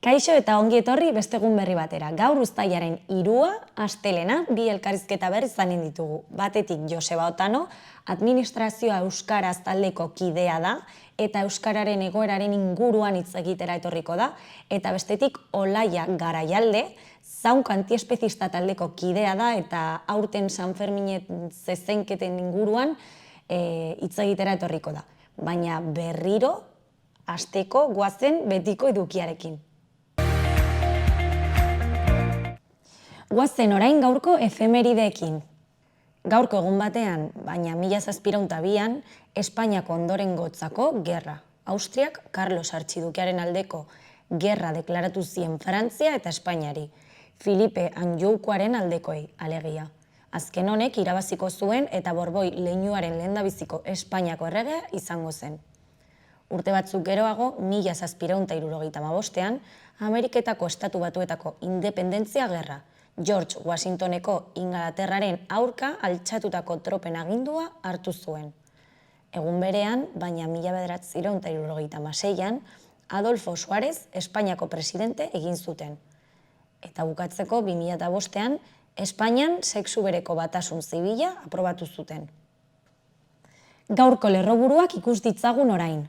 Kaixo eta ongi etorri beste egun berri batera. Gaur uztailaren 3, astelena, bi elkarrizketa berri izanen ditugu. Batetik Joseba Otano, administrazioa euskaraz taldeko kidea da, eta euskararen egoeraren inguruan hitz egitera etorriko da, eta bestetik Olaia Garaialde, zaunk antiespezista taldeko kidea da, eta aurten San Ferminen zezenketen inguruan hitz egitera etorriko da. Baina berriro, hasteko goazen betiko edukiarekin. Goazen orain gaurko efemerideekin. Gaurko egun batean, baina 1702an, Espainiako ondorengotzako gerra. Austriak Carlos Artxidukearen aldeko gerra deklaratu zien Frantzia eta Espainiari, Filipe Anjoukoaren aldekoei, alegia. Azken honek irabaziko zuen eta Borboi leinuaren lehendabiziko Espainiako erregea izango zen. Urte batzuk geroago, 1775ean, Ameriketako Estatu Batuetako independentzia gerra, George Washingtoneko Ingalaterraren aurka altxatutako tropen agindua hartu zuen. Egun berean, baina 1976an, Adolfo Suárez Espainiako presidente egin zuten. Eta bukatzeko 2005ean, Espainian sexu bereko batasun zibila aprobatu zuten. Gaurko lerroburuak ikus ditzagun orain.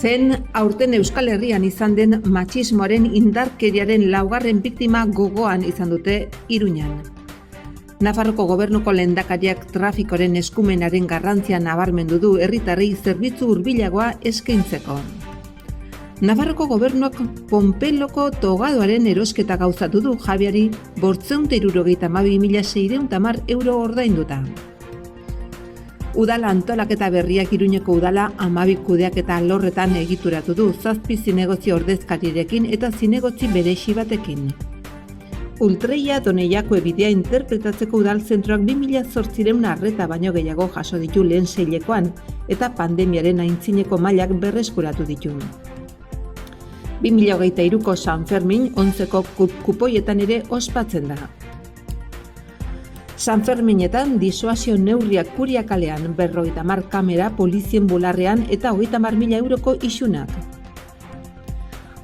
Zen aurten Euskal Herrian izan den matxismoaren indarkeriaren 4. biktima gogoan izan dute Iruñan. Nafarroko gobernuko lehendakariak trafikoren eskumenaren garrantzia nabarmendu du herritarrei zerbitzu hurbilagoa eskaintzeko. Nafarroko gobernuak Ponpeloko togadoaren erosketa gauzatu du jabeari 572.610 euro ordainduta. Udala antolaketa berriak Iruñeko udala 12 kudeaketa alorretan egituratu du 7 zinegotzi ordezkarirekin eta zinegotzi berezi batekin. Ultreia Doneiako bidea interpretatzeko udal zentroak 2008 arreta baino gehiago jaso ditu lehen seilekoan eta pandemiaren aintzineko mailak berreskuratu ditu. 2023ko San Fermin 11ko kupoietan ere ospatzen da. San Ferminetan disuasio neurriak Kuria kalean 50 kamera polizien bularrean eta 30.000 euroko isunak.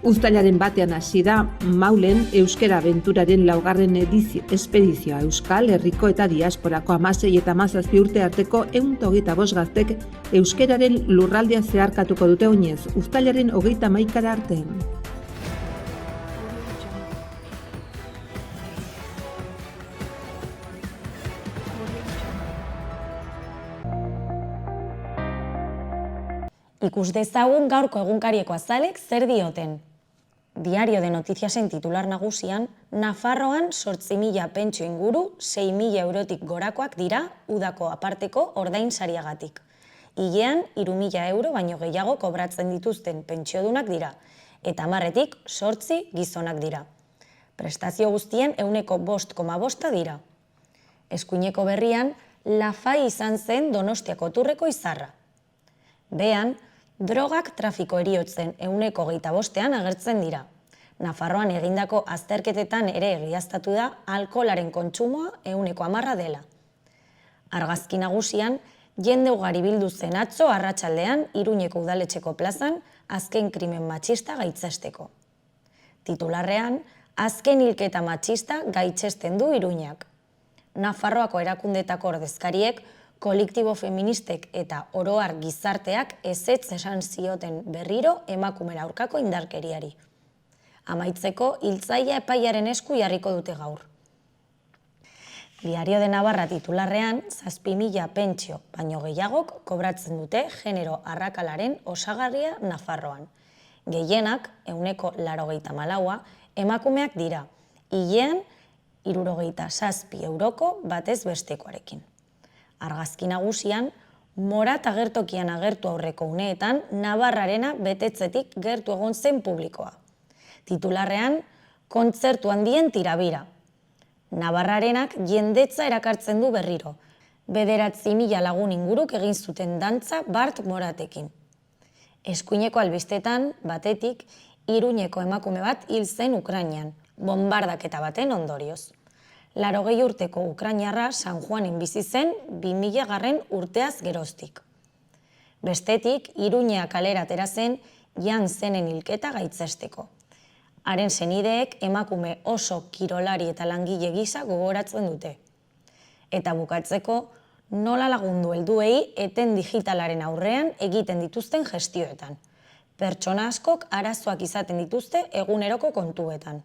Uztailaren batean hasi da Maulen Euskera Abenturaren 4. espedizioa Euskal Herriko eta diasporako 16 eta 17 urte arteko 125 gaztek euskeraren lurraldea zeharkatuko dute oinez, uztailaren 31 arte. Ikus dezagun gaurko egunkarieko azalek zer dioten. Diario de Noticiasen titular nagusian, Nafarroan 8.000 pentsio inguru 6.000 eurotik gorakoak dira udako aparteko ordainsariagatik. Hilean 3.000 euro baino gehiago kobratzen dituzten pentsiodunak dira, eta 10etik 8 gizonak dira. Prestazio guztien 5,5% dira. Eskuineko berrian, Lafai izan zen Donostiako Turreko izarra. Bean, drogak trafiko heriotzen 25%an agertzen dira. Nafarroan egindako azterketetan ere egiaztatu da alkoholaren kontsumoa 10% dela. Argazki nagusian, jende ugari bildu zen atzo arratsaldean Iruñeko udaletxeko plazan azken krimen matxista gaitzesteko. Titularrean, azken hilketa matxista gaitzesten du Iruñak. Nafarroako erakundetako ordezkariek kolektibo feministek eta oroar gizarteak ezetz esan zioten berriro emakumera aurkako indarkeriari. Amaitzeko, hiltzailea epaiaren esku jarriko dute gaur. Diario de Navarra titularrean, 7.000 pentsio baino gehiagok kobratzen dute genero arrakalaren osagarria Nafarroan. Gehienak, 84%, emakumeak dira, hilean 67 euroko batez bestekoarekin. Argazki nagusian, Morat agertokian agertu aurreko uneetan Navarrarena betetzetik gertu egon zen publikoa. Titularrean, kontzertu handien tirabira. Navarrarenak jendetza erakartzen du berriro. 9.000 lagun inguruk egin zuten dantza Bart Moratekin. Eskuineko albistetan, batetik, Iruñeko emakume bat hil zen Ukrainian, bombardaketa baten ondorioz. 80 urteko ukrainarra San Juanen bizi zen 2000 urteaz geroztik. Bestetik, Iruñea kalera atera zen Jan Zenen hilketa gaitzesteko. Haren senideek emakume oso kirolari eta langile gisa gogoratzen dute. Eta bukatzeko, nola lagundu helduei eten digitalaren aurrean egiten dituzten gestioetan. Pertsona askok arazoak izaten dituzte eguneroko kontuetan.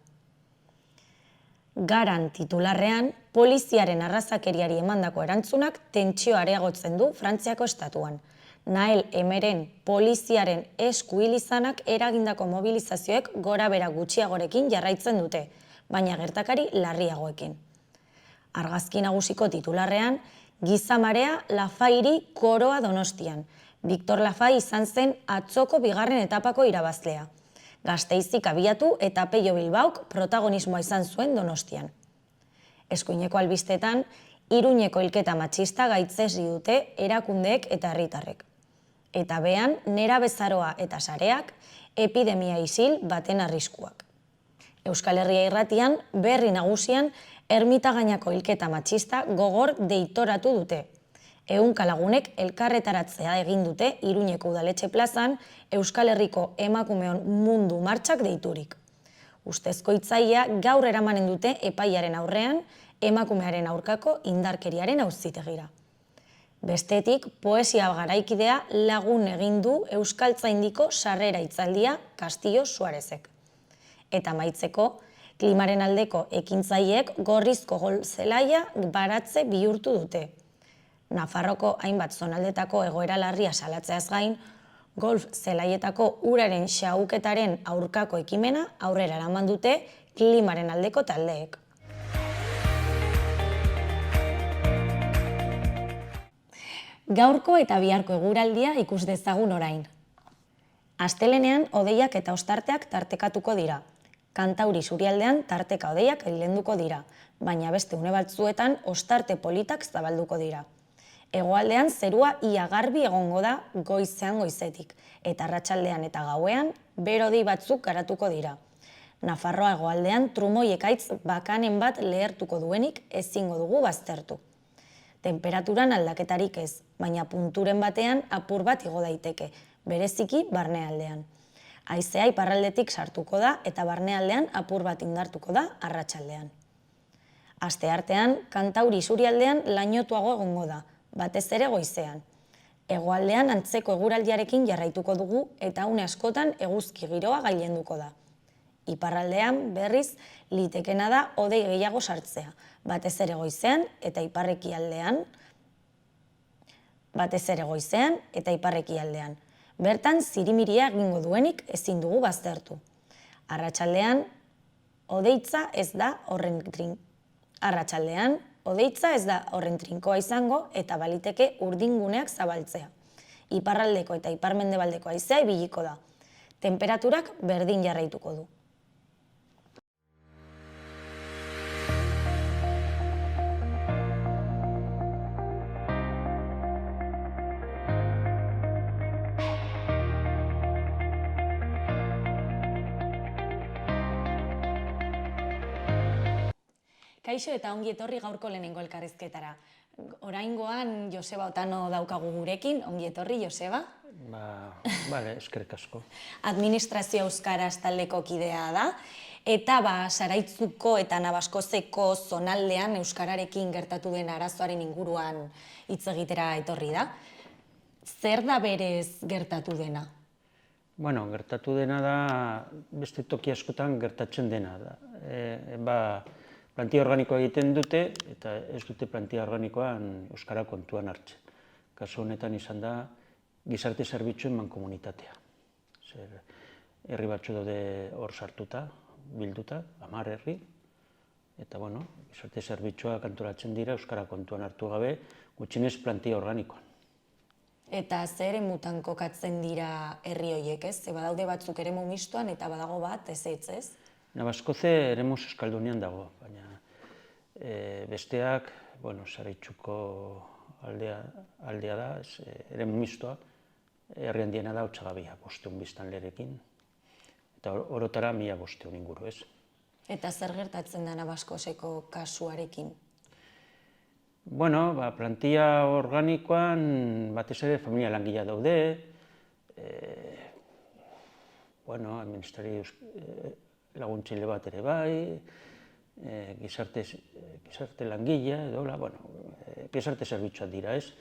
Garan titularrean, poliziaren arrazakeriari emandako erantzunak tentsioa areagotzen du Frantziako estatuan. Nael Emeren poliziaren esku hil izanak eragindako mobilizazioek gorabehera gutxiagorekin jarraitzen dute, baina gertakari larriagoekin. Argazki nagusiko titularrean, giza marea Lafairi koroa Donostian. Victor Lafai izan zen atzoko bigarren etapako irabazlea. Gasteizik abiatu eta Pello Bilbaok protagonismoa izan zuen Donostian. Eskuineko albistetan, Iruñeko hilketa matxista gaitzesi dute erakundeek eta herritarrek. Eta behan, nerabezaroa eta sareak, epidemia isil baten arriskuak. Euskal Herria irratian, berri nagusian, Ermitagainako hilketa matxista gogor deitoratu dute. Ehunka lagunek elkarretaratzea egin dute Iruñeko udaletxe plazan Euskal Herriko emakumeon mundu martxak deiturik. Ustezko hitzailea gaur eramanen dute epaiaren aurrean emakumearen aurkako indarkeriaren auzitegira. Bestetik, poesia garaikidea lagun egin du Euskaltzaindiko sarrera hitzaldia Castillo Suarezek. Eta amaitzeko, klimaren aldeko ekintzaileek gorrizko gol zelaia baratze bihurtu dute. Nafarroko hainbat zonaldetako egoera larria salatzeaz gain, golf zelaietako uraren xahuketaren aurkako ekimena aurrera eraman dute klimaren aldeko taldeek. Gaurko eta biharko eguraldia ikus dezagun orain. Astelenean hodeiak eta ostarteak tartekatuko dira. Kantauri isurialdean tarteka hodeiak ilenduko dira, baina beste une batzuetan ostarte politak zabalduko dira. Hegoaldean zerua ia garbi egongo da goizean goizetik, eta arratsaldean eta gauean bero-hodei batzuk garatuko dira. Nafarroa hegoaldean trumoi ekaitz bakanen bat lehertuko duenik ezingo dugu baztertu. Temperaturan aldaketarik ez, baina punturen batean apur bat igo daiteke, bereziki barnealdean. Haizea iparraldetik sartuko da eta barnealdean apur bat indartuko da arratsaldean. Asteartean, Kantauri isurialdean lainotuago egongo da, batez ere goizean. Hegoaldean antzeko eguraldiarekin jarraituko dugu eta une askotan eguzki giroa gailenduko da. Iparraldean, berriz, litekena da hodei gehiago sartzea, batez ere goizean eta iparrekialdean. Bertan, zirimiria egingo duenik ezin dugu baztertu. Arratsaldean, hodeitza ez da horren trinkoa izango eta baliteke urdinguneak zabaltzea. Iparraldeko eta iparmendebaldeko haizea ibiliko da. Temperaturak berdin jarraituko du. Kaixo eta ongi etorri gaurko lehenengo elkarrizketara. Oraingoan Joseba Otano daukagu gurekin, ongi etorri Joseba. Bale, eskerrik asko. Administrazio euskaraz taldeko kidea da, eta Saraitzuko eta Nabaskozeko zonaldean euskararekin gertatu den arazoaren inguruan hitz egitera etorri da. Zer da berez gertatu dena? Bueno, gertatu dena da, beste toki askotan gertatzen dena da. Plantia organikoa egiten dute eta ez dute plantia organikoan euskara kontuan hartzen. Kasu honetan izan da gizarte zerbitzuen mankomunitatea. Herri batzu daude hor sartuta, bilduta, 10 herri, eta gizarte zerbitzua antolatzen dira euskara kontuan hartu gabe, gutxienez plantia organikoan. Eta ze eremutan kokatzen dira herri horiek, ez? Ze badaude batzuk eremu mistoan eta badago bat ez. Nabaskoze eremuz euskaldunean dago, baina besteak, Saraitzuko aldea da, eremu mistoa, herri handiena da Otsagabia, 500 biztanlerekin, eta orotara 1500 inguru, ez? Eta zer gertatzen da Nabaskoseko kasuarekin? Bueno, plantilla organikoan batez ere familia langilea daude, administrari laguntzaile bat ere bai, gizarte langilea edo, gizarte zerbitzuak dira, ez?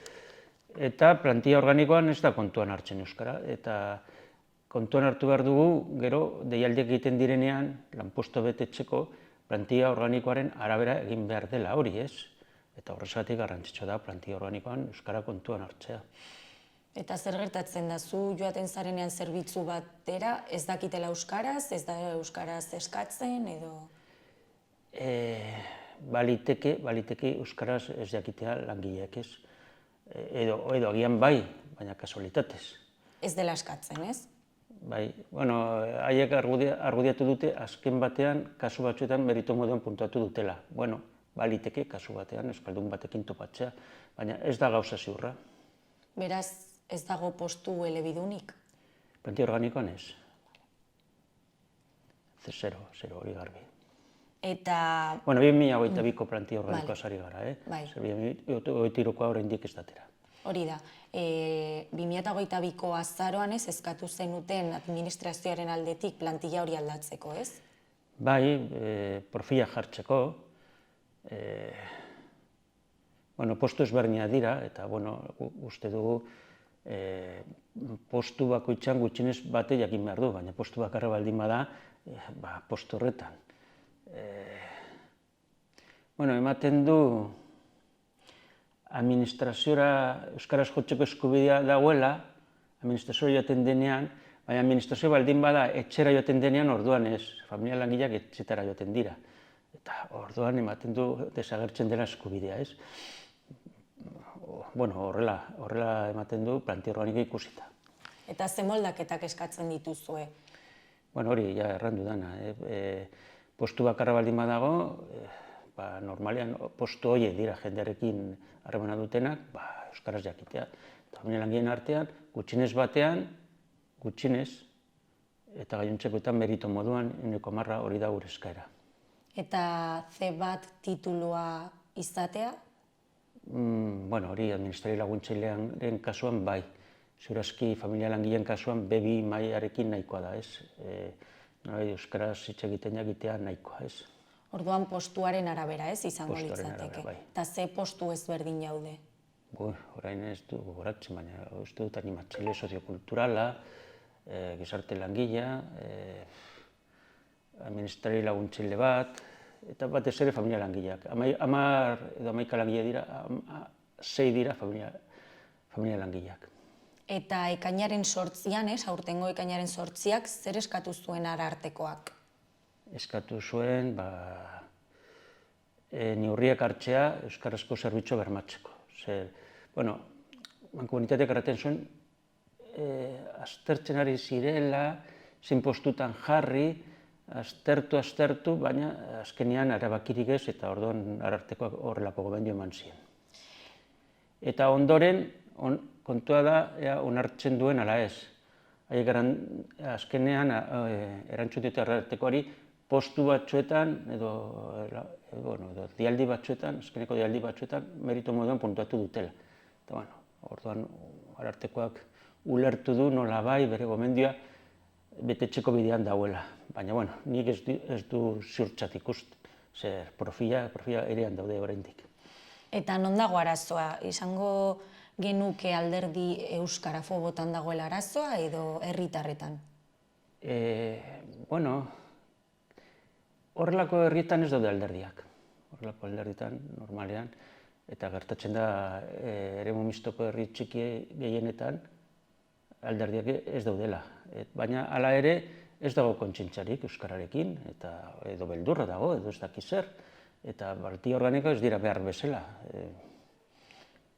Eta plantilla organikoan ez da kontuan hartzen euskara, eta kontuan hartu behar dugu, gero, deialdiak egiten direnean, lanposto betetzeko, plantilla organikoaren arabera egin behar dela hori, ez? Eta horrezatik garrantzitsua da plantilla organikoan euskara kontuan hartzea. Eta zer gertatzen da, zu joaten zarenean zerbitzu batera, ez dakitela euskaraz, ez da euskaraz eskatzen, edo? Baliteke euskaraz ez jakitea langileak ez. Edo agian bai, baina kasualitatez. Ez dela eskatzen, ez? Bai, haiek argudiatu dute, azken batean, kasu batzuetan meritu moduan puntuatu dutela. Baliteke kasu batean euskaldun batekin topatzea, baina ez da gauza ziurra. Beraz, ez dago postu elebidunik? Plantilla organikoan ez. Zero hori garbi. Eta... 2022ko plantilla organikoa ari gara, Bai. 2023koa oraindik ez datera. Hori da, 2022ko azaroan ez eskatu zenuten administrazioaren aldetik plantilla hori aldatzeko, ez? Bai, profila jartzeko, postu ezberdinak dira, eta uste dugu postu bakoitzean gutxienez bate jakin behar du, baina postu bakarra baldin bada, postu horretan. Ematen du administraziora euskaraz jotzeko eskubidea dagoela, administrazioa joaten denean, baina administrazioa baldin bada etxera joaten denean orduan ez, familia langileak etxetara joaten dira. Eta orduan ematen du desagertzen dela eskubidea, ez? Horrela ematen du plantilla organikoa ikusita. Eta ze moldaketak eskatzen dituzue? Hori, ja errandu dana. Postu bakarra baldin badago, normalean postu horiek dira jendearekin harremana dutenak, euskaraz jakitea. Eta familia langileen artean, gutxienez batean, eta gainontzekoetan merito moduan, 1,10 hori da gure eskaera. Eta C1 titulua izatea? Hori administrari laguntzailearen kasuan bai. Ziurazki familia langileen kasuan B2 mailarekin nahikoa da, ez? Euskaraz hitz egiten jakitea nahikoa, ez? Orduan postuaren arabera, ez, izango Postuaren litzateke. arabera, bai. Eta ze postu ezberdin jaude? Orain ez du gogoratzen, baina uste dut animatzaile soziokulturala, gizarte langilea, administrari laguntzaile bat, eta batez ere familia langileak. 10 edo 11 langile dira, 6 dira familia langileak. Eta ekainaren 8an, aurtengo ekainaren 8ak, zer eskatu zuen Arartekoak? Eskatu zuen, neurriak hartzea euskarazko zerbitzua bermatzeko. Mankomunitateak erraten zuen, aztertzen ari zirela, zein postutan jarri, aztertu, baina azkenean erabakirik ez, eta orduan Arartekoak horrelako gomendio eman ziren. Eta ondoren, kontua da, onartzen duen ala ez. Haiek azkenean erantzun dute Arartekoari postu batzuetan, edo dialdi batzuetan, azkeneko dialdi batzuetan, merito moduan puntuatu dutela. Eta orduan Arartekoak ulertu du nola bai bere gomendioa betetzeko bidean dauela. Baina, nik ez du ziurtzat ikusten, zer profila erean daude oraindik. Eta non dago arazoa? Izango genuke alderdi euskarafobotan dagoela arazoa edo herritarretan? Horrelako herrietan ez daude alderdiak. Horrelako alderditan, normalean, eta gertatzen da eremu mistoko herri txiki gehienetan alderdiak ez daudela. Baina hala ere ez dago kontsentsarik euskararekin, edo beldurra dago, edo ez daki zer, eta plantilla organikoa ez dira behar bezala.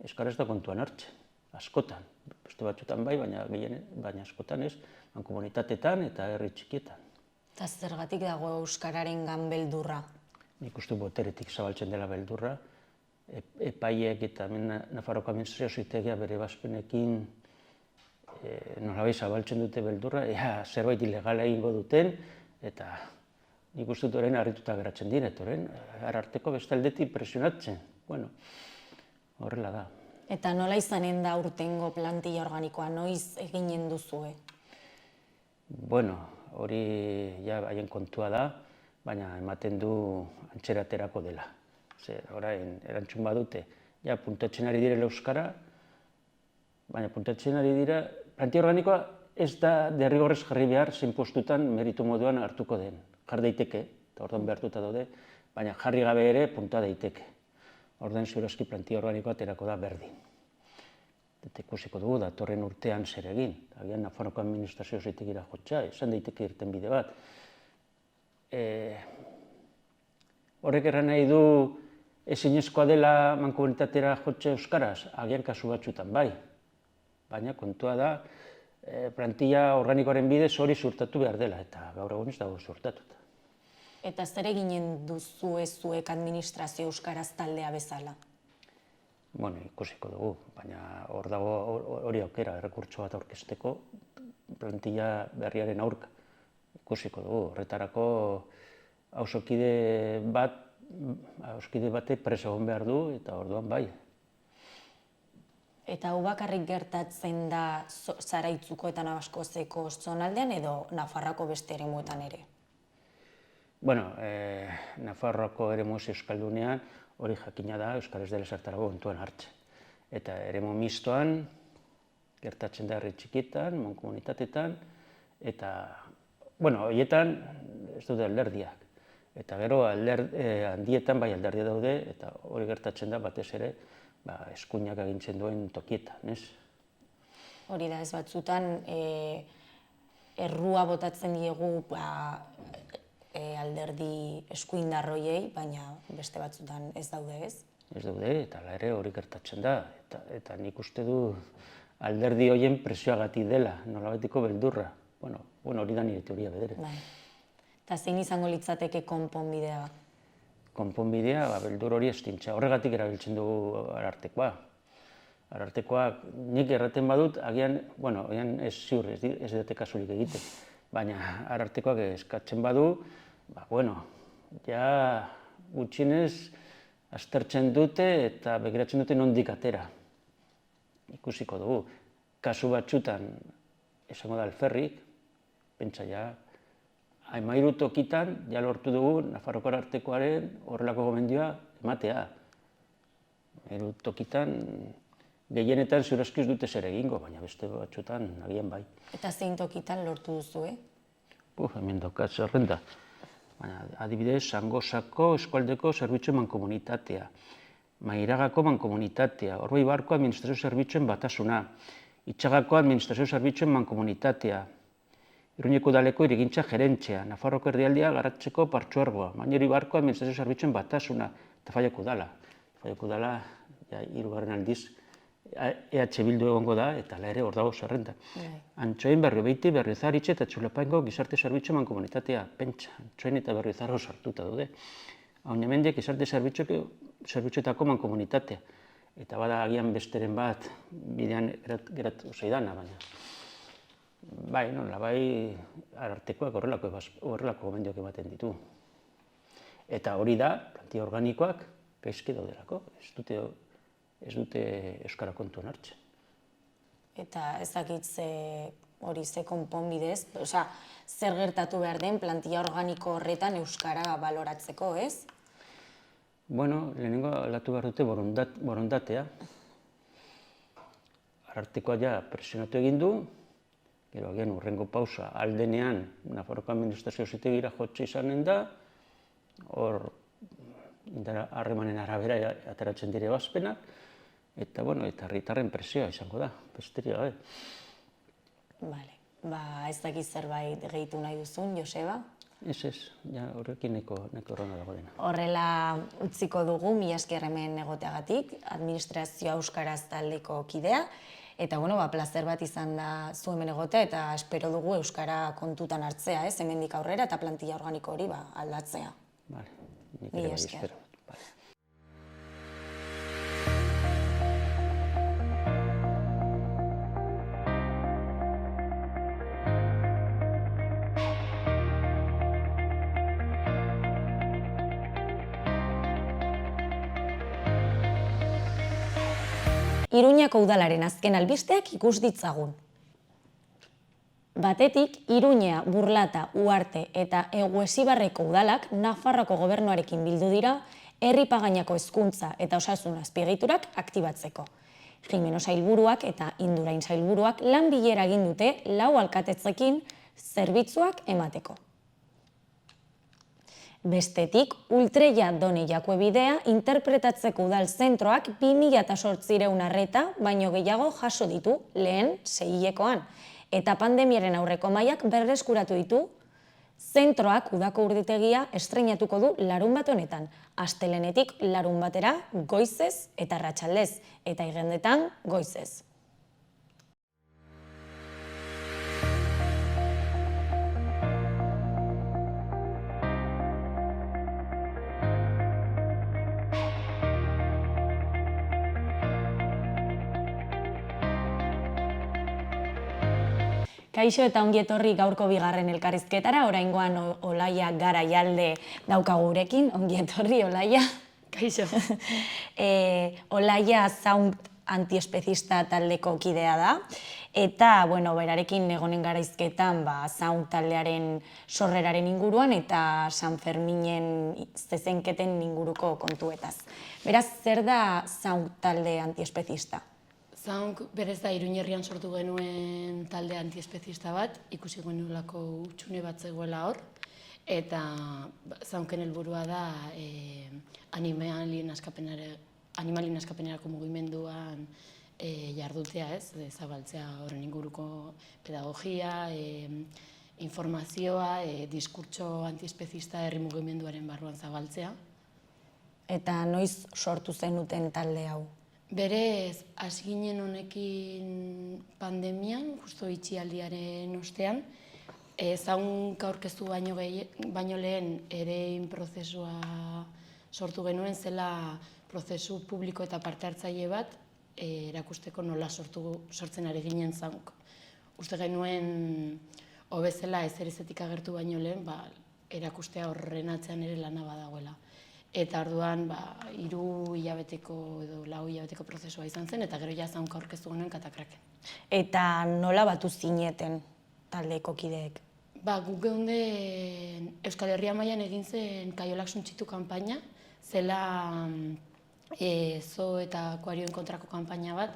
Euskara ez da kontuan hartzen, askotan. Beste batzuetan bai, baina askotan ez, mankomunitateetan eta herri txikietan. Eta zergatik dago euskararengan beldurra? Nik uste boteretik zabaltzen dela beldurra, epaiek eta Nafarroko administrazio auzitegia bere ebazpenekin nolabait zabaltzen dute beldurra, zerbait ilegala egingo duten, eta nik uste dut orain harrituta geratzen diret, orain Ararteko beste aldetik presionatzen. Bueno, horrela da. Eta nola izanen da urtengo plantilla organikoa, noiz eginen duzue? Bueno, hori ja haien kontua da, baina ematen du antzeraterako dela. Orain erantzun badute, ja puntatzen ari direla euskara, baina puntatzen ari dira, plantilla organikoa ez da derrigorrez jarri behar zein postutan meritu moduan hartuko den. Jar daiteke, eta orduan behartuta daude, baina jarri gabe ere punta daiteke. Orduan ziurazki plantilla organikoa aterako da berdin. Eta ikusiko dugu datorren urtean zer egin. Agian Nafarroko administrazio zeitekira jotza, izan daiteke irten bide bat. Horrek erran nahi du ezinezkoa dela mankomunitatera jotze euskaraz, agian kasu batzutan bai. Baina kontua da, plantilla organikoaren bidez hori ziurtatu behar dela, eta gaur egun ez dago ziurtatuta. Eta zer eginen duzue zuek administrazio euskaraz taldea bezala? Bueno, ikusiko dugu, baina hor dago hori aukera, errekurtso bat aurkezteko plantilla berriaren aurka. Ikusiko dugu, horretarako auzokide batek presa egon behar du, eta orduan bai. Eta hau bakarrik gertatzen da Zaraitzuko eta Navaskozeko zonaldean edo Nafarroako beste eremuetan ere? Bueno, Nafarroako eremu euskaldunean hori jakina da euskaraz dela zertarako kontuan hartzen. Eta eremu mistoan gertatzen da herri txikitan, mankomunitatetan, eta, bueno, horietan ez dute alderdiak. Eta gero handietan bai alderdia daude, eta hori gertatzen da batez ere eskuinak agintzen duen tokietan, ez? Hori da, ez batzutan errua botatzen diegu alderdi eskuindarroiei, baina beste batzutan ez daude, ez? Ez daude, eta ere hori gertatzen da. Eta nik uste du alderdi horien presioagatik dela, nolabaiteko beldurra. Bueno, hori da nire teoria bedere. Eta zein izango litzateke konponbidea? Konponbidea, beldur hori estintza. Horregatik erabiltzen dugu Arartekoa. Arartekoak nik erraten badut, agian ez ziur, ez dute kasurik egiten. Baina Arartekoak eskatzen badu, ja gutxienez aztertzen dute eta begiratzen dute nondik atera. Ikusiko dugu. Kasu batzutan esango da alferrik, pentsa ja, Hamairu tokitan, ja lortu dugu Nafarroko Arartekoaren horrelako gomendioa ematea. Hamairu tokitan, gehienetan ziurazki ez dute zer egingo, baina beste batzutan agian bai. Eta zein tokitan lortu duzue? Hemen daukat zerrenda. Adibidez, Zangozako eskualdeko zerbitzuen mankomunitatea, Mairagako mankomunitatea, Orboi Barko administrazio zerbitzuen batasuna, Itxagako administrazio zerbitzuen mankomunitatea, Iruñeko udaleko hirigintza gerentzia, Nafarroko erdialdea garatzeko partzuergoa, Mañori Barko administrazio zerbitzuen batasuna, eta Faiako udala. Faiako udala, hirugarren aldiz, EH Bildu egongo da, eta ere hor dago zerrenda. Antxoen, Berriobeiti, Berriozaritxe eta Txulapaingo gizarte zerbitzuen mankomunitatea, pentsa, Antxoen eta Berriozaro sartuta daude. Aunemendiak gizarte zerbitzuetako mankomunitatea, eta bada agian besteren bat bidean geratu zaidana, baina. Bai, Arartekoak horrelako gomendioak ematen ditu. Eta hori da, plantilla organikoak gaizki daudelako, ez dute euskara kontuan hartzen. Eta ez dakit hori ze konponbidez, zer gertatu behar den plantilla organiko horretan euskara baloratzeko, ez? Bueno, lehenengo aldatu behar dute borondatea. Arartekoa ja presionatu egin du, gero agian hurrengo pausa aldenean Nafarroko administrazio zitegira jotze izanen da, hor harremanen arabera ateratzen dire ebazpenak, eta herritarren presioa izango da, besterik gabe. Bale, ez dakit zerbait gehitu nahi duzun, Joseba? Ez, horrekin neko errona dago dena. Horrela utziko dugu, mila esker hemen egoteagatik, administrazioa euskaraz taldeko kidea, eta plazer bat izan da zu hemen egotea, eta espero dugu euskara kontutan hartzea, hemendik aurrera, eta plantilla organiko hori aldatzea. Mila esker. Iruñako udalaren azken albisteak ikus ditzagun. Batetik, Iruñea, Burlata, Uarte eta Eguesibarreko udalak Nafarroako gobernuarekin bildu dira herri pagainako hezkuntza eta osasun azpiegiturak aktibatzeko. Jimeno sailburuak eta Indurain sailburuak lan bilera egin dute 4 alkatetzekin zerbitzuak emateko. Bestetik, Ultreia Done Jakue bidea interpretatzeko udal zentroak 2800 arreta baino gehiago jaso ditu lehen 6hilekoan, eta pandemiaren aurreko mailak berreskuratu ditu. Zentroak udako urditegia estreinatuko du larunbat honetan, astelehenetik larunbatera goizez eta arratsaldez, eta igandetan goizez. Kaixo eta ongi etorri gaurko bigarren elkarrizketara, oraingoan Olaia Garaialde daukagu gurekin, ongi etorri Olaia. Kaixo. Olaia Sound antiespezista taldeko kidea da, eta berarekin egonen garaizketan Sound taldearen sorreraren inguruan eta San Ferminen zezenketen inguruko kontuetaz. Beraz, zer da Sound talde antiespezista? Sound berez da Iruñerrian sortu genuen talde antiespezista bat, ikusi genuelako hutsune bat zegoela hor, eta Soundken helburua da animalien askapenerako mugimenduan jardutea, zabaltzea horren inguruko pedagogia, informazioa, diskurtso antiespezista herri mugimenduaren barruan zabaltzea. Eta noiz sortu zenuten talde hau? Berez, hasi ginen honekin pandemian, justo itxialdiaren ostean, Sound aurkeztu baino lehen erein prozesua sortu genuen, zela prozesu publiko eta parte hartzaile bat erakusteko nola sortzen ari ginen Sound. Uste genuen hobezela ezerezetik agertu baino lehen, erakustea horren atzean ere lana badagoela. Eta orduan 3 hilabeteko edo 4 hilabeteko prozesua izan zen, eta gero ja Sound aurkeztu genuen katakraken. Eta nola batu zineten taldeko kideek? Guk geunden Euskal Herria mailan egin zen Kaiolak Suntsitu kanpaina, zela zoo eta akuarioen kontrako kanpaina bat,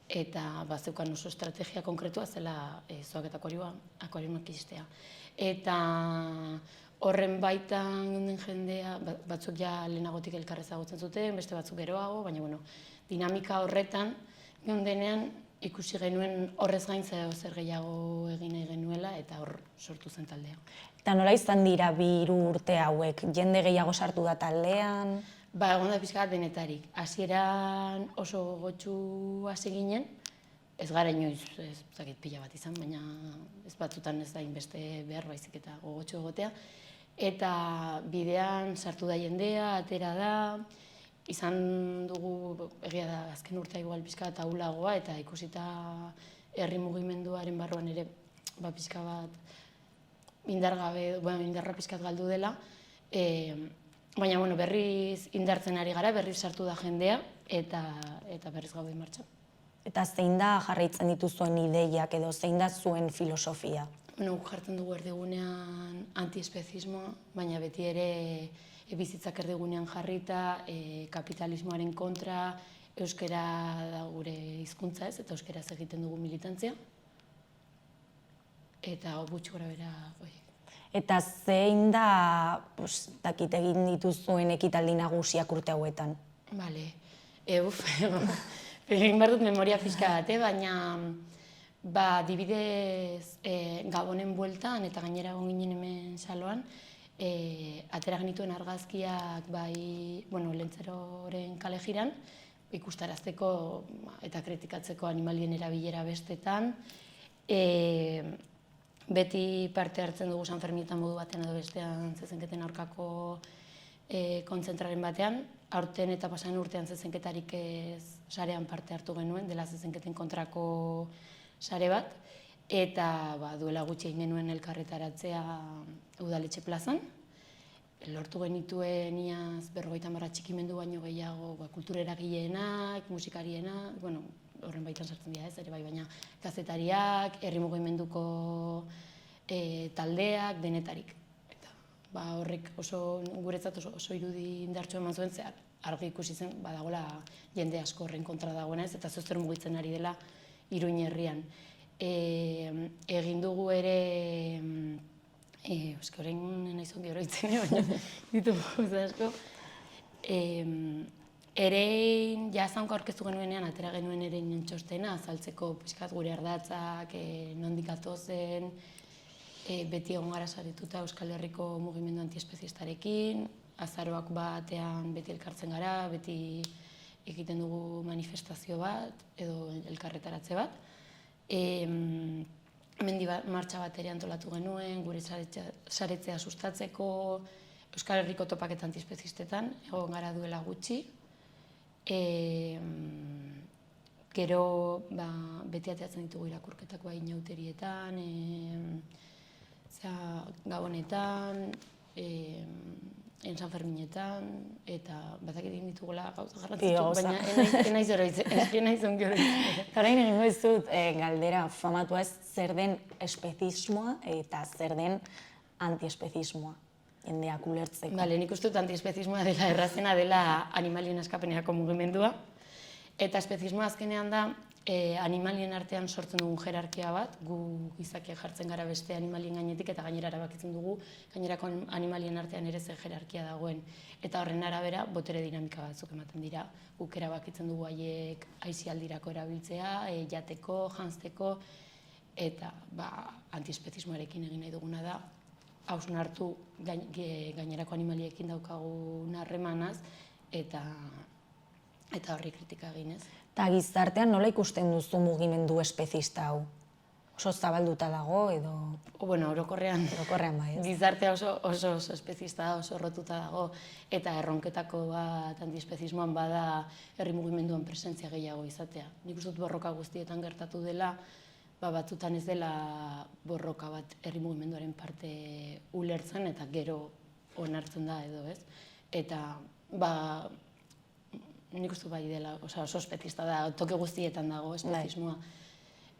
eta zeukan oso estrategia konkretua zela zooak eta akuarioak iztea. Eta horren baitan geunden jendea, batzuk ja lehenagotik elkar ezagutzen zuten, beste batzuk geroago, baina dinamika horretan geundenean ikusi genuen horrez gain zer gehiago egin nahi genuela, eta hor sortu zen taldea. Eta nola izan dira 2 urte hauek? Jende gehiago sartu da taldean? Egon da pixka bat denetarik. Hasieran oso gogotsu hasi ginen, ez gara inoiz pila bat izan, baina ez batzutan ez da inbeste behar baizik eta gogotsu egotea. Eta bidean sartu da jendea, atera da, izan dugu, egia da, azken urtea igual pixka bat ahulagoa, eta ikusita herri mugimenduaren barruan ere pixka bat indarra pixka bat galdu dela, baina berriz indartzen ari gara, berriz sartu da jendea, eta berriz gaude martxan. Eta zein da jarraitzen dituzuen ideiak edo zein da zuen filosofia? Guk jartzen dugu erdigunean antiespezismoa, baina beti ere bizitzak erdigunean jarrita, kapitalismoaren kontra, euskara da gure hizkuntza ez, eta euskaraz egiten dugu militantzia. Eta gutxi gora bera horiek. Eta zein da, egin dituzuen ekitaldi nagusiak urte hauetan? Bale, egin behar dut memoria pixka bat, baina dibidez Gabonen bueltan, eta gainera egon ginen hemen saloan, atera genituen argazkiak Lentzeroren kale jiran, ikustarazteko eta kritikatzeko animalien erabilera bestetan, beti parte hartzen dugu San Ferminetan modu batean edo bestean zezenketen aurkako kontzentraren batean, aurten eta pasan urtean zezenketarik ez sarean parte hartu genuen, dela zezenketen kontrako sare bat, eta duela gutxi egin genuen elkarretaratzea Udaletxe plazan, lortu genituen iaz 50 txikimendu baino gehiago, kultura eragileenak, musikarienak, horren baitan sartzen dira ez, ere bai, baina kazetariak, herri mugimenduko taldeak, denetarik. Eta horrek guretzat oso irudi indartsu eman zuen, zehar argi ikusi zen badagoela jende asko horren kontra dagoena ez, eta zozer mugitzen ari dela Iruin herrian. Egin dugu ere, orain nahi zongi oroitzen, baina ditugu asko, erein jazaunka aurkeztu genuenean, atera genuen ereinen txostena, azaltzeko pixkat gure ardatzak, nondik atozen, beti egon gara sarituta Euskal Herriko mugimendu antiespeziestarekin, azaroak batean beti elkartzen gara, beti egiten dugu manifestazio bat edo elkarretaratze bat. Mendi martxa bat ere antolatu genuen, gure saretzea sustatzeko, Euskal Herriko topaketa antiespezistetan, egon gara duela gutxi. Gero beti ateatzen ditugu irakurketak bai inauterietan, Gabonetan, San Ferminetan, eta batak egin ditugula gauza garrantzitsu, baina enaiz ongi oroitzen. Orain egingo dizut galdera famatua ez zer den espezismoa eta zer den antiespezismoa, jendeak ulertzeko. Bale, nik uste dut antiespezismoa dela errazena dela animalien askapenerako mugimendua, eta espezismoa azkenean da animalien artean sortzen dugun jerarkia bat, gu gizakiak jartzen gara beste animalien gainetik eta gainera erabakitzen dugu gainerako animalien artean ere zer jerarkia dagoen. Eta horren arabera botere dinamika batzuk ematen dira. Guk erabakitzen dugu haiek aisialdirako erabiltzea, jateko, janzteko, eta antiespezismoarekin egin nahi duguna da hausnartu gainerako animaliekin daukagun harremanaz eta horri kritika egin ez. Eta gizartean nola ikusten duzu mugimendu espezista hau? Oso zabalduta dago edo... Orokorrean bai ez. Gizartea oso espezista da, oso errotuta dago, eta erronketako bat antiespezismoan bada herri mugimenduan presentzia gehiago izatea. Nik uste dut borroka guztietan gertatu dela, batzutan ez dela borroka bat herri mugimenduaren parte ulertzen eta gero onartzen da edo ez. Eta nik uste bai dela, oso espezista da, toke guztietan dago espezismoa,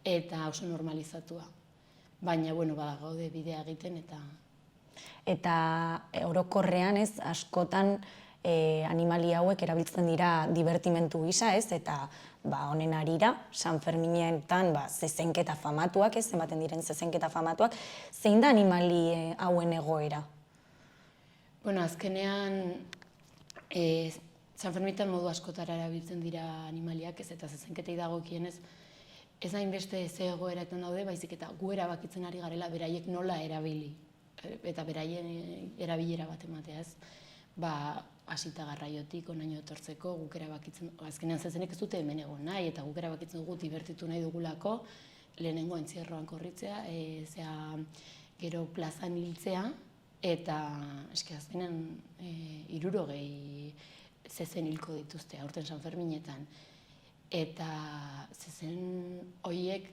eta oso normalizatua. Baina, gaude bidea egiten eta... Eta orokorrean ez, askotan animali hauek erabiltzen dira divertimentu gisa ez, eta honen harira, San Ferminetan zezenketa famatuak ez, ematen diren zezenketa famatuak, zein da animali hauen egoera? Azkenean, San Ferminetan modu askotara erabiltzen dira animaliak ez, eta zezenketei dagokienez, ez hainbeste ze egoeraetan daude, baizik eta gu erabakitzen ari garela beraiek nola erabili, eta beraien erabilera bat ematea ez. Hasita garraiotik, onaino etortzeko, guk erabakitzen, azkenean zezenek ez dute hemen egon nahi, eta guk erabakitzen dugu divertitu nahi dugulako, lehenengo entzierroan korritzea, gero plazan hiltzea, eta azkenean 60 zezen hilko dituzte, aurten San Ferminetan. Eta zezen horiek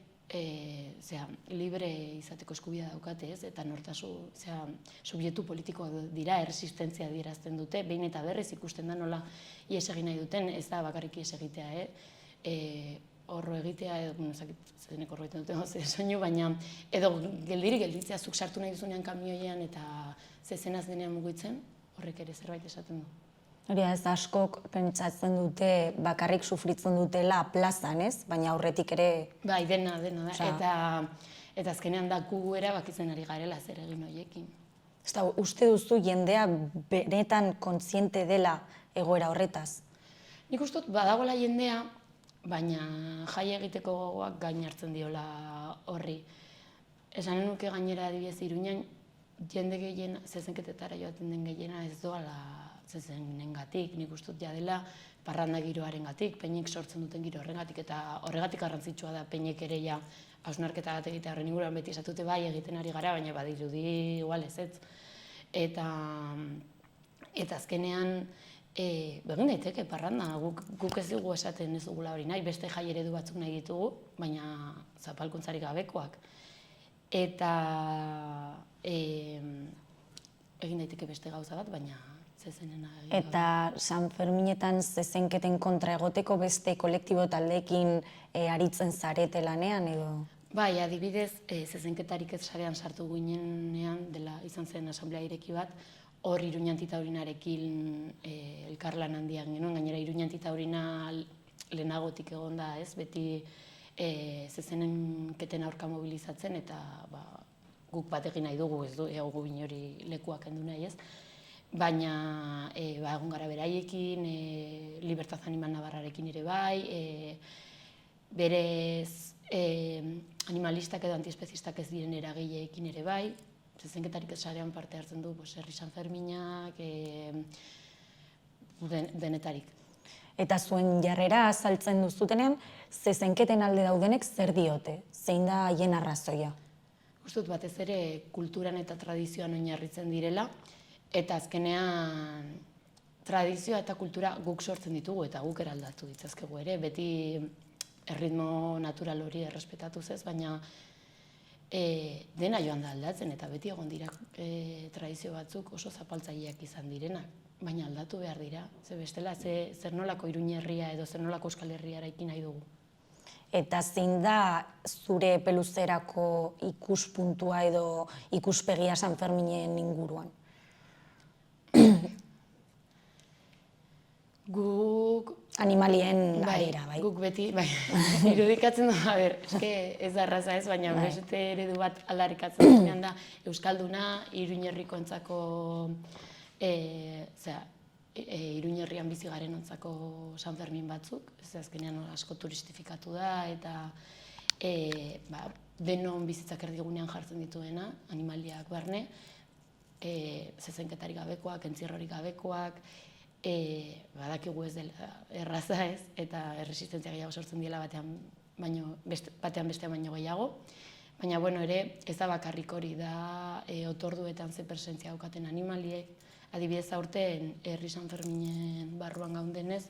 libre izateko eskubidea daukate ez, eta subjektu politikoak dira, erresistentzia adierazten dute, behin eta berriz ikusten da nola ihes egin nahi duten, ez da bakarrik ihes egitea, horro egitea, zedenek horro egiten duten soinu, baina edo gelditzea zuk sartu nahi duzunean kamioian eta zezenaz denean mugitzen, horrek ere zerbait esaten du. Hori ez, askok pentsatzen dute bakarrik sufritzen dutela plazan ez, baina aurretik ere... Bai, dena da, eta azkenean da gu erabakitzen ari garela zer egin horiekin. Uste duzu jendea benetan kontziente dela egoera horretaz? Nik uste dut badagoela jendea, baina jai egiteko gogoak gain hartzen diola horri. Esanen nuke gainera adibidez Iruñan, jende gehien zezenketetara joaten den gehiena ez doala zezenengatik, nik uste dut dela parranda giroarengatik, peinek sortzen duten giro horrengatik, eta horregatik garrantzitsua da peinek ere hausnarketa bat egitea horren inguruan beti esatute bai egiten ari gara, baina badirudi igual ez. Eta azkenean begin daiteke parranda, guk ez dugu esaten ez dugula hori nahi, beste jai eredu batzuk nahi ditugu, baina zapalkuntzarik gabekoak. Eta egin daiteke beste gauza bat, baina zezenena egin. Eta San Ferminetan zezenketen kontra egoteko beste kolektibo taldeekin aritzen zarete lanean edo? Bai, adibidez, zezenketarik ez sarean sartu ginenean, izan zen asamblea ireki bat, hor Iruña Antitaurinarekin elkarlan handiak genuen, gainera Iruña Antitaurina lehenagotik egon da, ez, beti zezenketen aurka mobilizatzen, eta guk bat egin nahi dugu, ez du, egu inori lekuak kendu nahi, ez. Baina egon gara beraiekin, Libertad Animal Navarrarekin ere bai, berez animalistak edo antiespezistak ez diren eragileekin ere bai, zezenketarik ez sarean parte hartzen du, herri San Ferminak, denetarik. Eta zuen jarrera azaltzen duzutenean, zezenketen alde daudenek zer diote? Zein da haien arrazoia? Uste dut batez ere kulturan eta tradizioan oinarritzen direla, eta azkenean tradizioa eta kultura guk sortzen ditugu eta guk eraldatu ditzazkegu ere, beti erritmo natural hori errespetatuz ez, baina dena joan da aldatzen eta beti egon dira tradizio batzuk oso zapaltzaileak izan direnak, baina aldatu behar dira, ze bestela zer nolako Iruña herria edo zer nolako Euskal Herria eraiki nahi dugu. Eta zein da zure peluzerako ikuspuntua edo ikuspegia San Ferminen inguruan? Guk... Animalien arira, bai. Guk beti, bai, irudikatzen du, ez da erraza ez, baina beste eredu bat aldarrikatzen duenean da Euskalduna, Iruñerriko entzako, Iruñerrian bizi garen ontzako San Fermin batzuk, ez azkenean asko turistifikatu da, eta denon bizitzak erdigunean jartzen dituena, animaliak barne, zezenketarik gabekoak, entzierrorik gabekoak, badakigu ez dela erraza ez, eta erresistentzia gehiago sortzen diela batean bestean baino gehiago. Baina, bueno, ere, ez da bakarrik hori da otorduetan ze presentzia daukaten animaliek. Adibidez aurten, herri San Ferminen barruan gaundenez,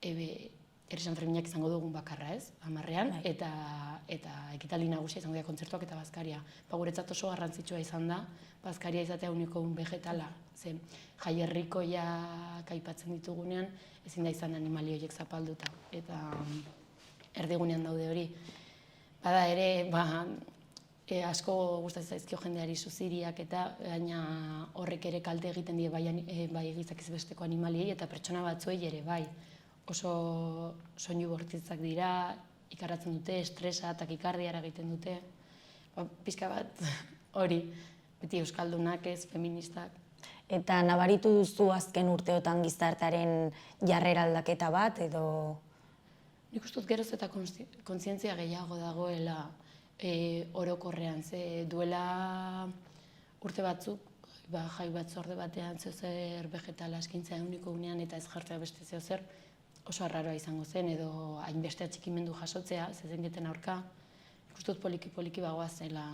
herri San Ferminak izango dugun bakarra ez, 10ean, eta ekitaldi nagusia izango dira kontzertuak eta bazkaria. Guretzat oso garrantzitsua izan da, bazkaria izatea uniko vegetala, ze jaierrikoiak aipatzen ditugunean, ezin da izan animali horiek zapalduta, eta erdigunean daude hori. Bada ere, asko gustatzen zaizkio jendeari suziriak eta baina horrek ere kalte egiten die bai gizakiz besteko animaliei eta pertsona batzuei ere bai. Oso soinu bortitzak dira, ikaratzen dute, estresa, takikardiara egiten dute. Pixka bat hori, beti euskaldunak ez, feministak. Eta nabaritu duzu azken urteotan gizartearen jarrera aldaketa bat edo? Nik uste dut geroz eta kontzientzia gehiago dagoela orokorrean, ze duela urte batzuk, jai batzorde batean zeozer vegetala eskintzea eguniko unean eta ez jartzea beste zeozer oso arraroa izango zen edo hainbeste atxikimendu jasotzea, zezenketen aurka, nik uste dut poliki bagoazela.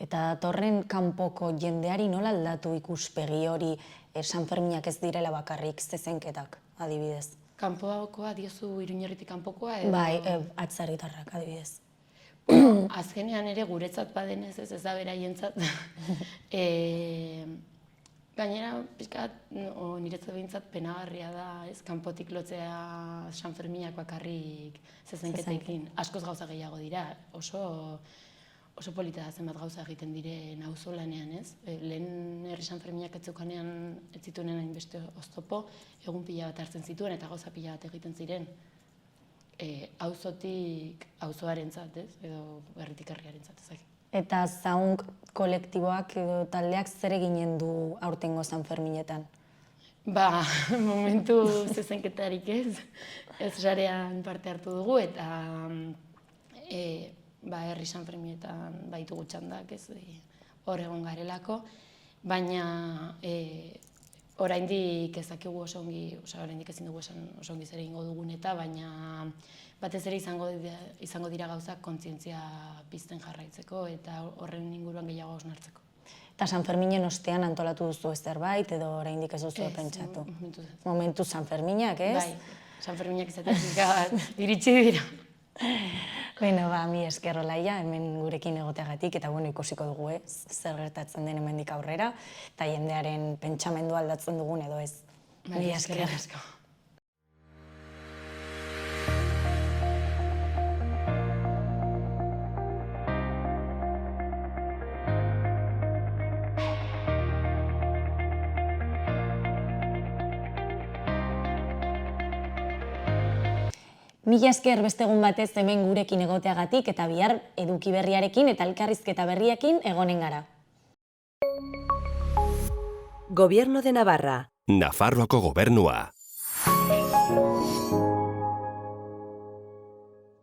Eta datorren kanpoko jendeari nola aldatu ikuspegi hori San Ferminak ez direla bakarrik zezenketak, adibidez? Kanpokoa diozu Iruñerritik kanpokoa edo? Bai, atzerritarrak, adibidez. Azkenean ere guretzat badenez ez da beraientzat. Gainera, pixkat, niretzat behintzat penagarria da, kanpotik lotzea San Ferminak bakarrik zezenketekin. Askoz gauza gehiago dira, oso polita da zenbat gauza egiten diren auzolanean, ez? Lehen herri San Ferminak ez zituenen hainbeste oztopo, egun pila bat hartzen zituen eta gauza pila bat egiten ziren. Auzotik auzoarentzat, ez? Edo herritik herriarentzat, ezak. Eta zaunk kolektiboak edo taldeak zer eginen du aurtengo San Ferminetan? Momentu zezenketarik ez sarean parte hartu dugu eta herri San Ferminetan baitugu txandak, ez hor egon garelako, baina oraindik ez dakigu oso ongi, oraindik ezin dugu esan oso ongi zer egingo dugun eta, baina batez ere izango dira gauzak kontzientzia pizten jarraitzeko eta horren inguruan gehiago hausnartzeko. Eta San Ferminen ostean antolatu duzu zerbait edo oraindik ez duzu pentsatu? Ez, Momentu San Ferminak, ez? Bai, San Ferminak izatetik iritsi dira. Bueno, mi esker Olaia, hemen gurekin egoteagatik, eta ikusiko dugu, zer gertatzen den hemendik aurrera, eta jendearen pentsamendua aldatzen dugun edo ez. Mi esker. Mila esker beste egun batez hemen gurekin egoteagatik eta bihar eduki berriarekin eta elkarrizketa berriekin egonen gara. Gobierno de Navarra. Nafarroako gobernua.